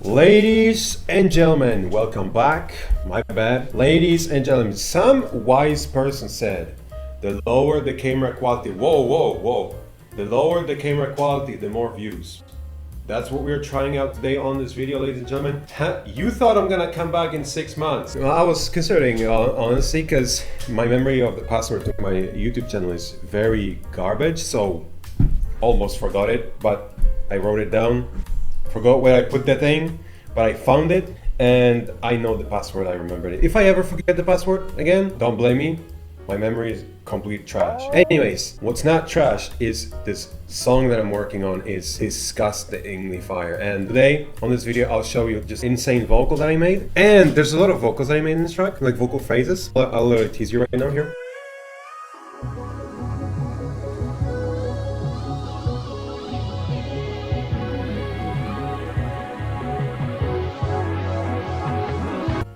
Ladies and gentlemen, welcome back. My bad. Ladies and gentlemen, some wise person said, the lower the camera quality, whoa. The lower the camera quality, the more views. That's what we're trying out today on this video, ladies and gentlemen. You thought I'm gonna come back in 6 months. Well, I was considering, honestly, because my memory of the password to my YouTube channel is very garbage, so almost forgot it, but I wrote it down. Forgot where I put that thing, but I found it and I know the password. I remembered it. If I ever forget the password again, don't blame me. My memory is complete trash. Anyways, what's not trash is this song that I'm working on is disgustingly fire. And today on this video, I'll show you just insane vocal that I made. And there's a lot of vocals that I made in this track, like vocal phrases. I'll literally tease you right now here.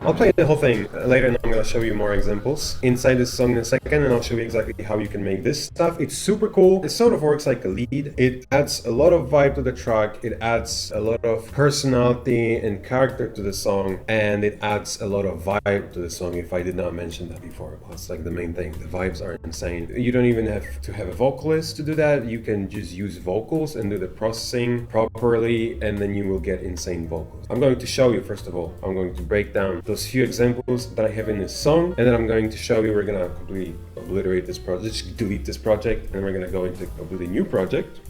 I'll play the whole thing later and I'm going to show you more examples inside this song in a second, and I'll show you exactly how you can make this stuff. It's super cool. It sort of works like a lead. It adds a lot of vibe to the track. It adds a lot of personality and character to the song, and it adds a lot of vibe to the song, if I did not mention that before. That's like the main thing. The vibes are insane. You don't even have to have a vocalist to do that. You can just use vocals and do the processing properly, and then you will get insane vocals. I'm going to show you, first of all, I'm going to break down those few examples that I have in this song, and then I'm going to show you, we're gonna completely obliterate this project, just delete this project, and we're gonna go into a completely new project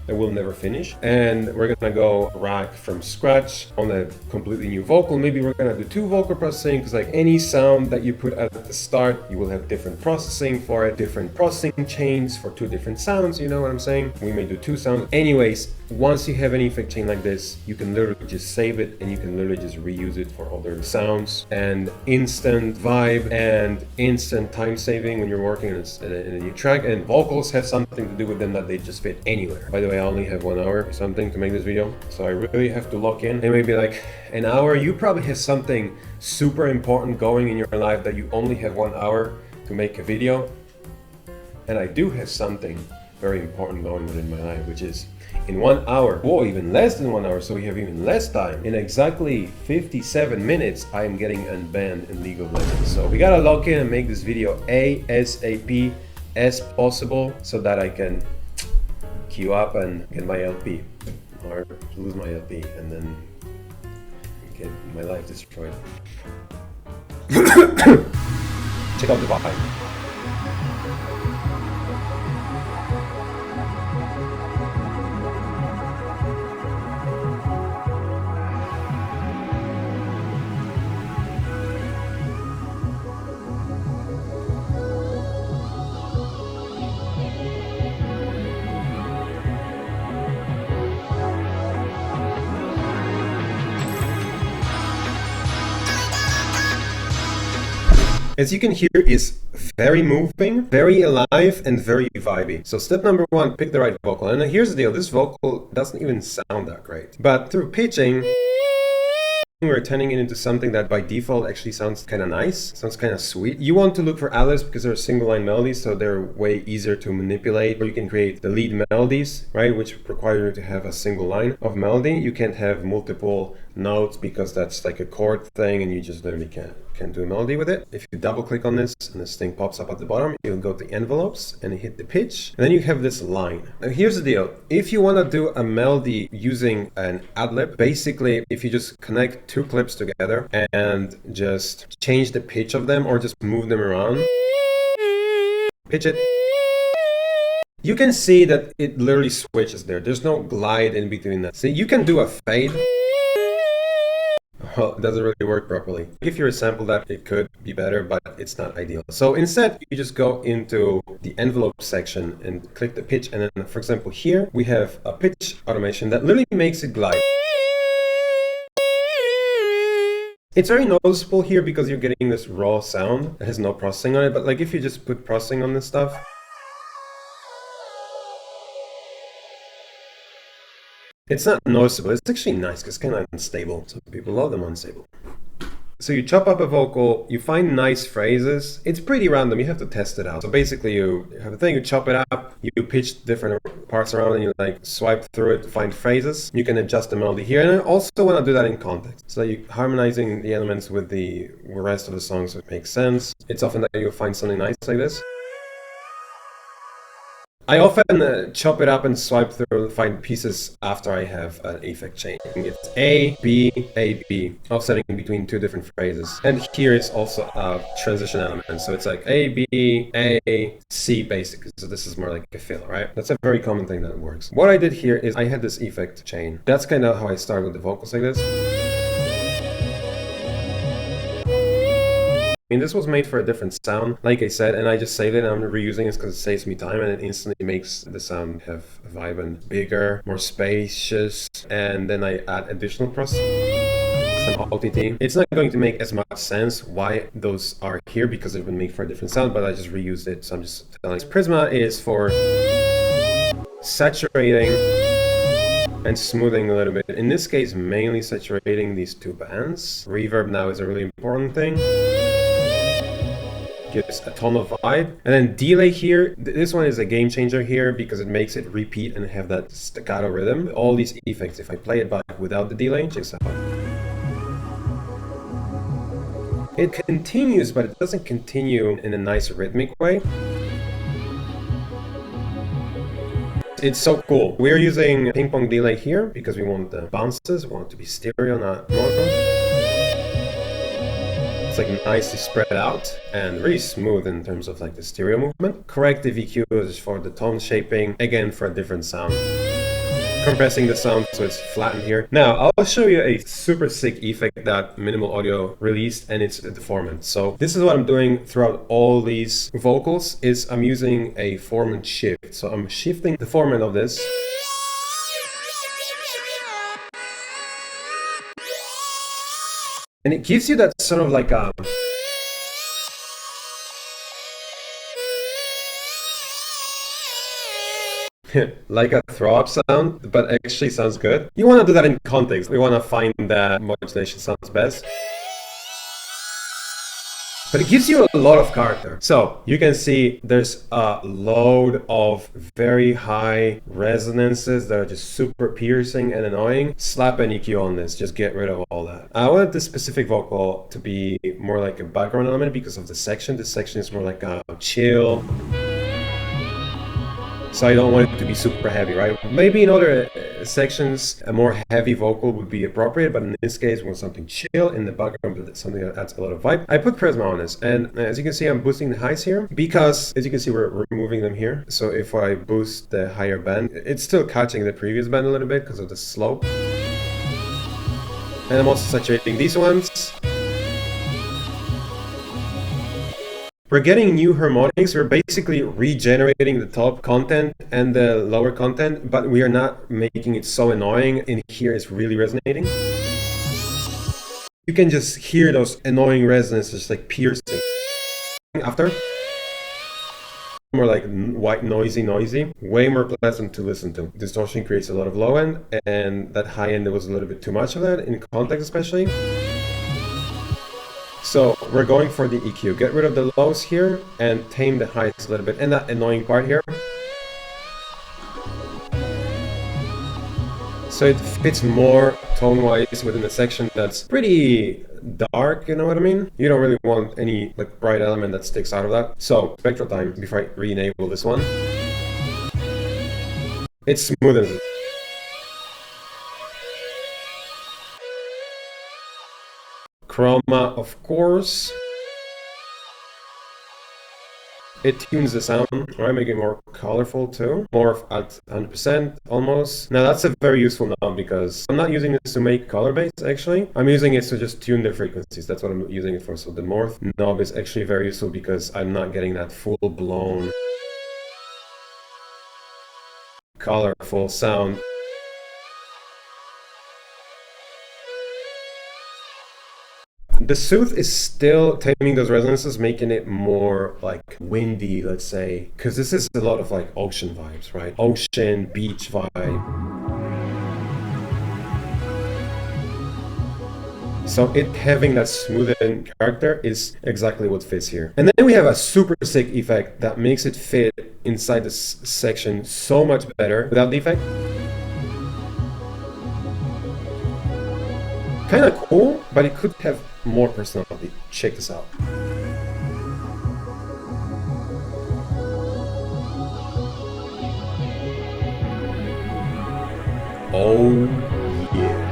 that we'll never finish, and we're gonna go rack from scratch on a completely new vocal. Maybe we're gonna do 2 vocal processing, because like any sound that you put at the start, you will have different processing for it, different processing chains for 2 different sounds, you know what I'm saying? We may do 2 sounds. Anyways, once you have an effect chain like this, you can literally just save it and you can literally just reuse it for other sounds, and instant vibe and instant time saving when you're working in a new track. And vocals have something to do with them that they just fit anywhere. By the way, I only have 1 hour or something to make this video, so I really have to lock in. And maybe like an hour, you probably have something super important going in your life that you only have 1 hour to make a video. And I do have something very important going on in my life, which is in 1 hour, or even less than 1 hour, so we have even less time. In exactly 57 minutes, I am getting unbanned in League of Legends. So we gotta lock in and make this video ASAP as possible so that I can queue up and get my LP, or lose my LP and then get my life destroyed. Check out the vibe. As you can hear, is very moving, very alive, and very vibey. So step number 1, pick the right vocal. And here's the deal, this vocal doesn't even sound that great. But through pitching, we're turning it into something that by default actually sounds kind of nice, sounds kind of sweet. You want to look for ad-libs because they're single line melodies, so they're way easier to manipulate. Or you can create the lead melodies, right, which require you to have a single line of melody. You can't have multiple notes because that's like a chord thing and you just literally can't do a melody with it. If you double click on this and this thing pops up at the bottom, you'll go to envelopes and hit the pitch, and then you have this line. Now here's the deal, if you want to do a melody using an ad-lib, basically if you just connect 2 clips together and just change the pitch of them or just move them around, pitch it, you can see that it literally switches there. There's no glide in between that. See, you can do a fade. Well, it doesn't really work properly. If you resample that, it could be better, but it's not ideal. So instead, you just go into the envelope section and click the pitch. And then, for example, here we have a pitch automation that literally makes it glide. It's very noticeable here because you're getting this raw sound that has no processing on it. But like if you just put processing on this stuff, it's not noticeable. It's actually nice because it's kind of unstable. So people love them unstable. So you chop up a vocal, you find nice phrases. It's pretty random, you have to test it out. So basically you have a thing, you chop it up, you pitch different parts around and you like swipe through it to find phrases. You can adjust the melody here. And I also want to do that in context. So you're harmonizing the elements with the rest of the song so it makes sense. It's often that you'll find something nice like this. I often chop it up and swipe through to find pieces after I have an effect chain. It's A, B, A, B, offsetting between two different phrases. And here is also a transition element. So it's like A, B, A, C basically. So this is more like a fill, right? That's a very common thing that works. What I did here is I had this effect chain. That's kind of how I start with the vocals like this. I mean, this was made for a different sound, like I said, and I just saved it and I'm reusing it because it saves me time and it instantly makes the sound have a vibe and bigger, more spacious, and then I add additional some OTT. It's not going to make as much sense why those are here because they've been made for a different sound, but I just reused it, so I'm just telling you. Prisma is for saturating and smoothing a little bit. In this case, mainly saturating these two bands. Reverb now is a really important thing. Gives a ton of vibe. And then delay here, this one is a game changer here because it makes it repeat and have that staccato rhythm. All these effects, if I play it back without the delay, check this out. It continues, but it doesn't continue in a nice rhythmic way. It's so cool. We're using ping pong delay here because we want the bounces, we want it to be stereo, not mono. It's like nicely spread out and really smooth in terms of like the stereo movement. Corrective EQ is for the tone shaping, again for a different sound. Compressing the sound so it's flattened here. Now I'll show you a super sick effect that Minimal Audio released, and it's the formant. So this is what I'm doing throughout all these vocals is I'm using a formant shift. So I'm shifting the formant of this. And it gives you that sort of like a like a throw-up sound, but actually sounds good. You want to do that in context. We want to find that modulation sounds best. But it gives you a lot of character. So you can see there's a load of very high resonances that are just super piercing and annoying. Slap an EQ on this, just get rid of all that. I wanted this specific vocal to be more like a background element because of the section. This section is more like a chill. So I don't want it to be super heavy, right? Maybe in other sections, a more heavy vocal would be appropriate, but in this case, we want something chill in the background, but it's something that adds a lot of vibe. I put Prisma on this, and as you can see, I'm boosting the highs here, because as you can see, we're removing them here. So if I boost the higher band, it's still catching the previous band a little bit because of the slope. And I'm also saturating these ones. We're getting new harmonics. We're basically regenerating the top content and the lower content, but we are not making it so annoying. In here, it's really resonating. You can just hear those annoying resonances like piercing. After, more like white noisy, way more pleasant to listen to. Distortion creates a lot of low end, and that high end, there was a little bit too much of that in context especially. So we're going for the EQ. Get rid of the lows here and tame the highs a little bit. And that annoying part here. So it fits more tone-wise within a section that's pretty dark, you know what I mean? You don't really want any like bright element that sticks out of that. So Spectral Time, before I re-enable this one. It smoothens it. Chroma, of course. It tunes the sound, right? Making it more colorful too. More at 100% almost. Now that's a very useful knob because I'm not using this to make color bass actually. I'm using it to just tune the frequencies. That's what I'm using it for. So the morph knob is actually very useful because I'm not getting that full-blown colorful sound. The Soothe is still taming those resonances, making it more like windy, let's say, because this is a lot of like ocean vibes, right? Ocean, beach vibe. So it having that smoothened character is exactly what fits here. And then we have a super sick effect that makes it fit inside this section so much better without the effect. Kind of cool, but it could have more personality. Check this out. Oh yeah.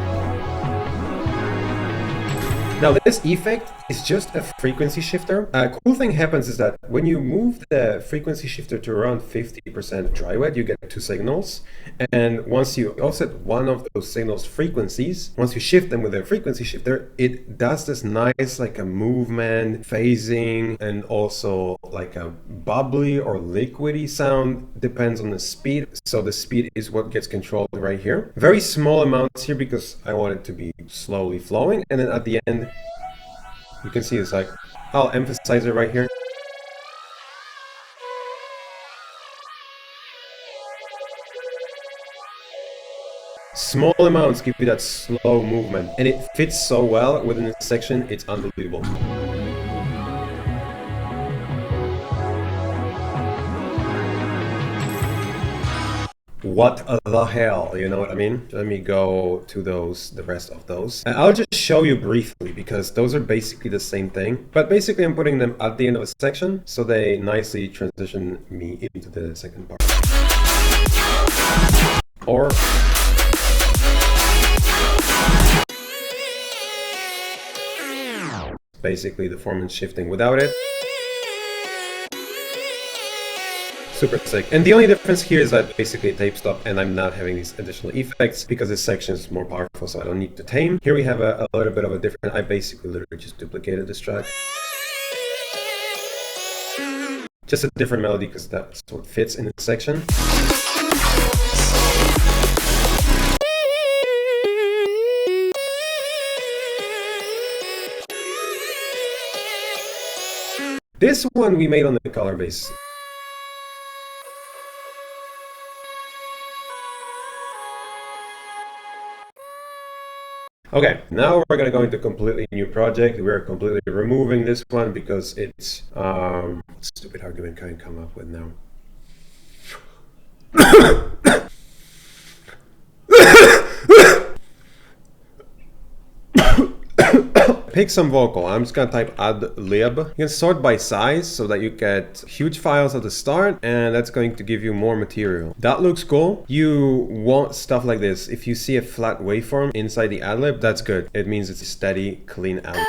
Now this effect is just a frequency shifter. A cool thing happens is that when you move the frequency shifter to around 50% dry wet, you get two signals. And once you offset one of those signals frequencies, once you shift them with a frequency shifter, it does this nice like a movement, phasing, and also like a bubbly or liquidy sound, depends on the speed. So the speed is what gets controlled right here. Very small amounts here because I want it to be slowly flowing. And then at the end, you can see it's like, I'll emphasize it right here. Small amounts give you that slow movement, and it fits so well within this section, it's unbelievable. What the hell, you know what I mean? Let me go to the rest of those. And I'll just show you briefly because those are basically the same thing. But basically I'm putting them at the end of a section so they nicely transition me into the second part. Or basically the formant shifting without it. Super sick. And the only difference here is that basically tape stop and I'm not having these additional effects because this section is more powerful, so I don't need to tame. Here we have a little bit of a different, I basically literally just duplicated this track. Just a different melody because that's what fits in this section. This one we made on the color base. Okay, now we're gonna go into a completely new project. We're completely removing this one because it's stupid argument can't come up with now. Pick some vocal. I'm just gonna type add lib. You can sort by size so that you get huge files at the start, and that's going to give you more material. That looks cool. You want stuff like this. If you see a flat waveform inside the ad lib, that's good. It means it's a steady, clean ad lib.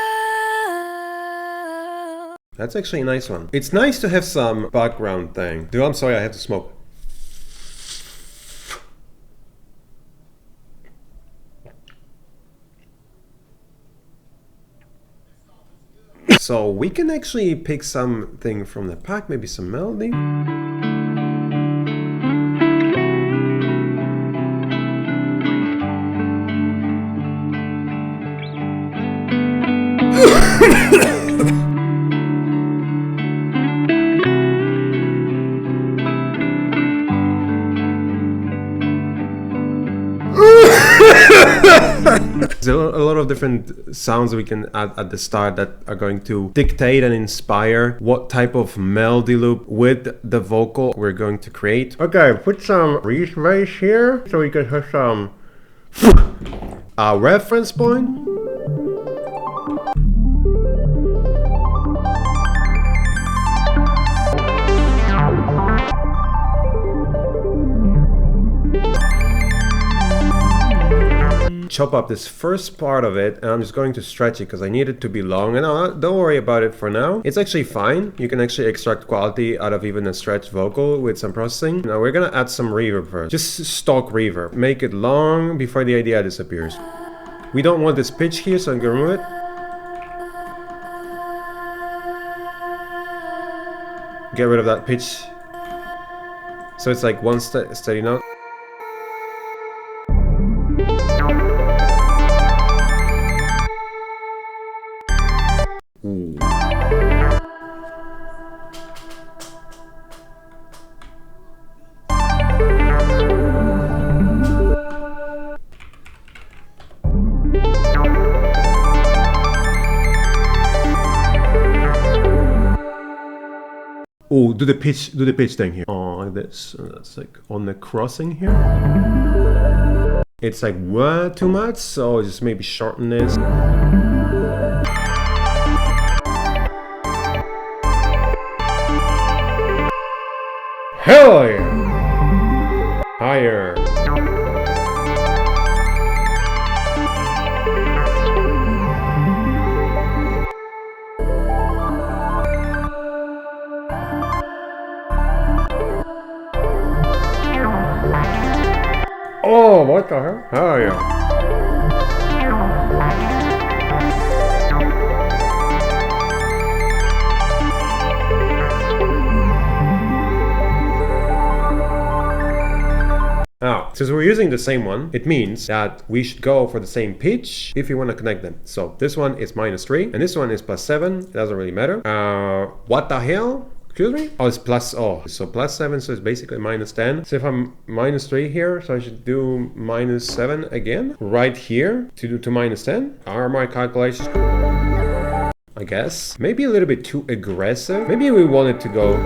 That's actually a nice one. It's nice to have some background thing. Dude, I'm sorry, I have to smoke. So we can actually pick something from the pack, maybe some melody. There's a lot of different sounds we can add at the start that are going to dictate and inspire what type of melody loop with the vocal we're going to create. Okay, put some reverb here so we can have some reference point. Chop up this first part of it, and I'm just going to stretch it because I need it to be long, and don't worry about it for now. It's actually fine. You can actually extract quality out of even a stretched vocal with some processing. Now we're gonna add some reverb first. Just stock reverb. Make it long before the idea disappears. We don't want this pitch here, so I'm gonna remove it. Get rid of that pitch. So it's like one steady note. Ooh. Oh, do the pitch thing here. Oh, like this. So that's like on the crossing here. It's like what too much, so just maybe shorten this. Hell yeah! Higher. Oh, what the hell? Oh, yeah. Now, since we're using the same one, it means that we should go for the same pitch if you want to connect them. So this one is -3 and this one is +7. It doesn't really matter. What the hell? Excuse me? Oh, it's plus, oh, so +7, so it's basically -10. So if I'm -3 here, so I should do -7 again, right here to -10. Are my calculations, I guess? Maybe a little bit too aggressive. Maybe we want it to go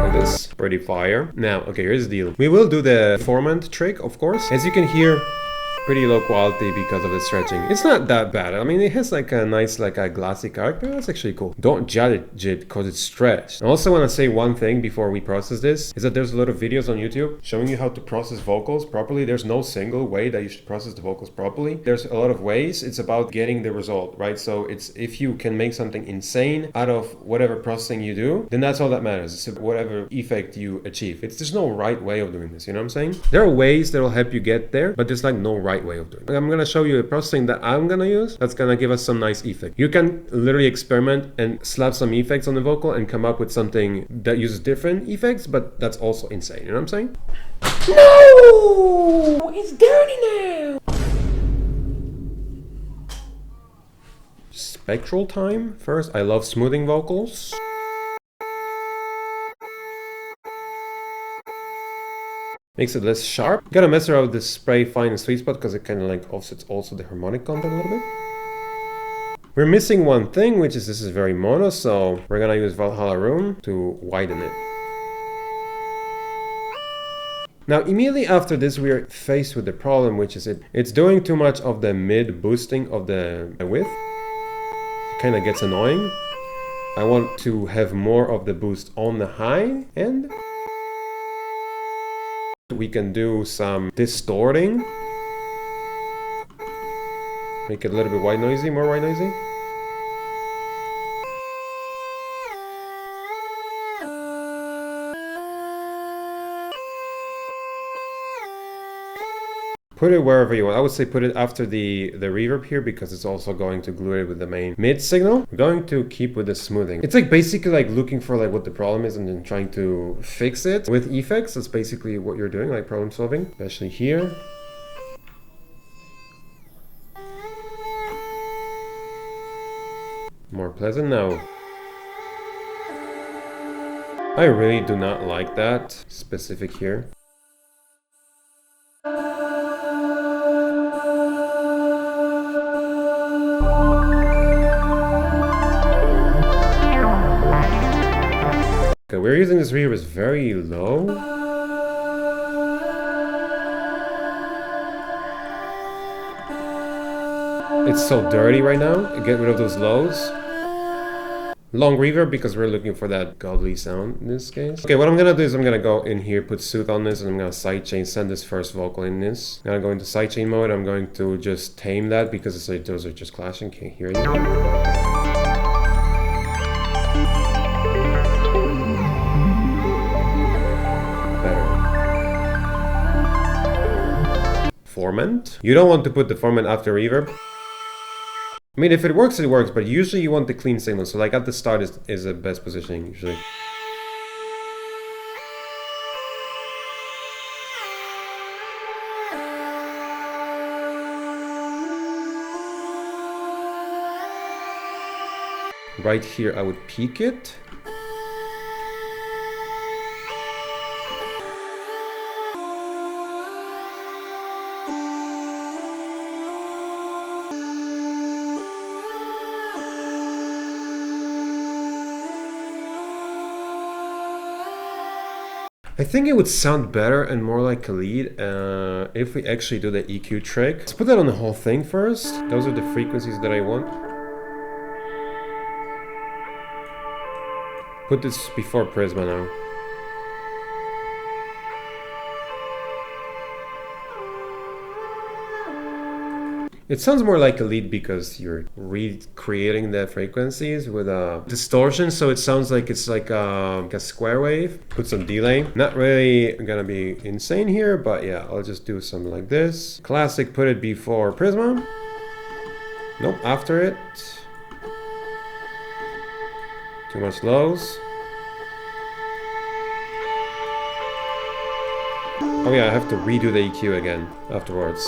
like this. Pretty fire. Now, okay, here's the deal. We will do the formant trick, of course. As you can hear, pretty low quality because of the stretching. It's not that bad. I mean, it has like a nice, like a glassy character. That's actually cool. Don't judge it because it's stretched. I also want to say one thing before we process this, is that there's a lot of videos on YouTube showing you how to process vocals properly. There's no single way that you should process the vocals properly. There's a lot of ways. It's about getting the result, right? So it's, if you can make something insane out of whatever processing you do, then that's all that matters. It's whatever effect you achieve. There's no right way of doing this, you know what I'm saying? There are ways that will help you get there, but there's like no right way of doing it. I'm gonna show you a processing that I'm gonna use that's gonna give us some nice effect. You can literally experiment and slap some effects on the vocal and come up with something that uses different effects, but that's also insane, you know what I'm saying? No! It's dirty now! Spectral Time first. I love smoothing vocals. Makes it less sharp. Gotta mess around with the spray fine and sweet spot because it kind of like offsets also the harmonic content a little bit. We're missing one thing, which is this is very mono, so we're gonna use Valhalla Room to widen it. Now, immediately after this, we are faced with the problem, which is it's doing too much of the mid boosting of the width. It kind of gets annoying. I want to have more of the boost on the high end. We can do some distorting. Make it a little bit white noisy, more white noisy. Put it wherever you want. I would say put it after the reverb here because it's also going to glue it with the main mid signal. I'm going to keep with the smoothing. It's like basically like looking for like what the problem is and then trying to fix it with effects. That's basically what you're doing, like problem solving, especially here. More pleasant now. I really do not like that specific here. Okay, we're using this reverb is very low. It's so dirty right now. Get rid of those lows. Long reverb because we're looking for that godly sound in this case. Okay, what I'm gonna do is I'm gonna go in here, put Soothe on this, and I'm gonna sidechain, send this first vocal in this. I'm gonna go into sidechain mode. I'm going to just tame that because it's like those are just clashing. Can't hear anything. Formant. You don't want to put the formant after reverb. I mean, if it works, it works, but usually you want the clean signal. So like at the start is the best positioning usually. Right here, I would peak it. I think it would sound better and more like a lead if we actually do the EQ trick. Let's put that on the whole thing first. Those are the frequencies that I want. Put this before Prisma now. It sounds more like a lead because you're recreating the frequencies with a distortion, so it sounds like it's like a square wave. Put some delay. Not really gonna be insane here, but yeah, I'll just do something like this. Classic, put it before Prisma. Nope, after it. Too much lows. Oh yeah, I have to redo the EQ again afterwards.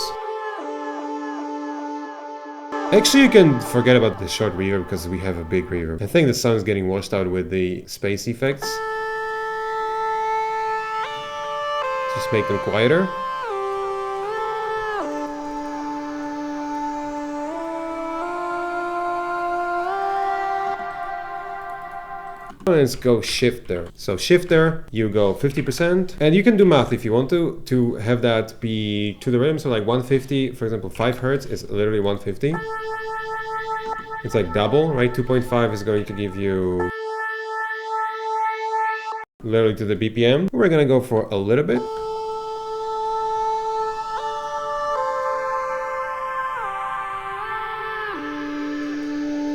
Actually, you can forget about the short reverb because we have a big reverb. I think the sound is getting washed out with the space effects. Just make them quieter. Let's go shifter. So shifter, you go 50%, and you can do math if you want to have that be to the rhythm. So like 150, for example, 5 Hertz is literally 150. It's like double, right? 2.5 is going to give you literally to the BPM. We're gonna go for a little bit.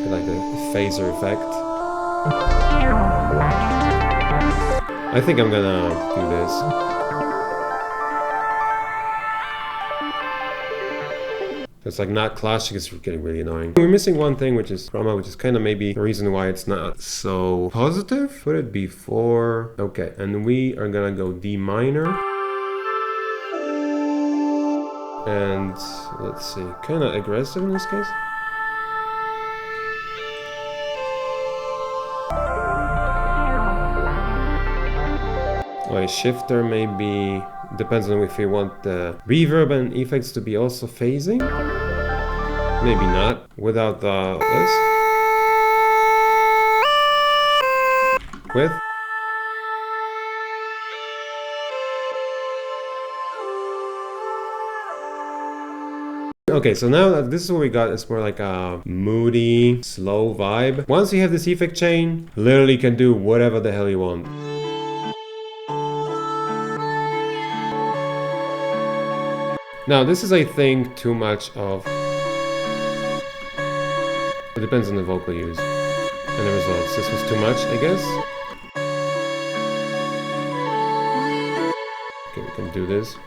I like the phaser effect. I think I'm gonna do this. It's like not clashing, it's getting really annoying. We're missing one thing, which is Chroma, which is kind of maybe the reason why it's not so positive. Put it before. Okay, and we are gonna go D minor. And let's see, kind of aggressive in this case. Like shifter maybe, depends on if we want the reverb and effects to be also phasing. Maybe not, without the this. With. Okay, so now that this is what we got, it's more like a moody, slow vibe. Once you have this effect chain, literally can do whatever the hell you want. Now this is, I think, too much of... It depends on the vocal use and the results. This was too much, I guess. Okay, we can do this.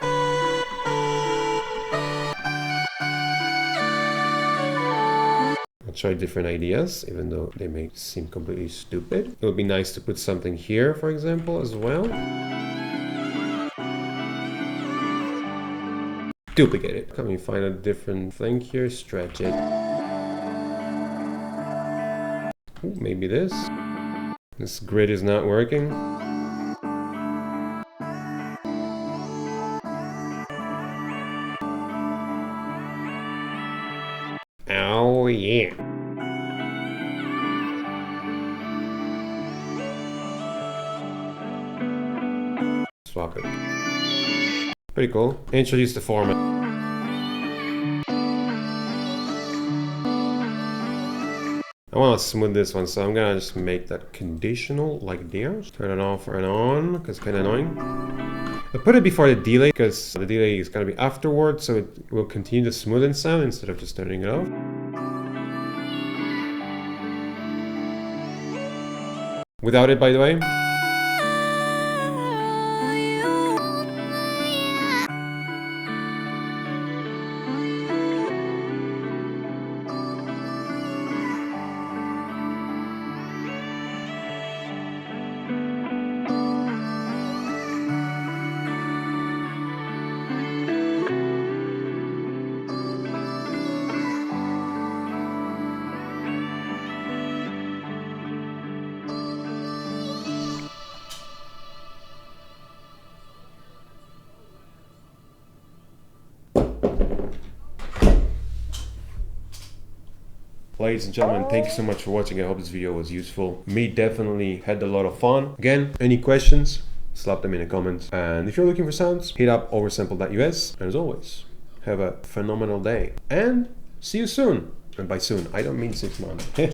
I'll try different ideas, even though they may seem completely stupid. It would be nice to put something here, for example, as well. Duplicate it. Can we find a different thing here? Stretch it. Ooh, maybe this. This grid is not working. Oh yeah. Swap it. Pretty cool. Introduce the format. I want to smooth this one, so I'm gonna just make that conditional like there. Turn it off and on, because it's kind of annoying. I put it before the delay, because the delay is gonna be afterwards, so it will continue the smoothing sound instead of just turning it off. Without it, by the way. Ladies and gentlemen, thank you so much for watching. I hope this video was useful. Me definitely had a lot of fun. Again, any questions? slap them in a comment. And if you're looking for sounds, hit up oversampled.us. And as always, have a phenomenal day and see you soon. And by soon, I don't mean 6 months.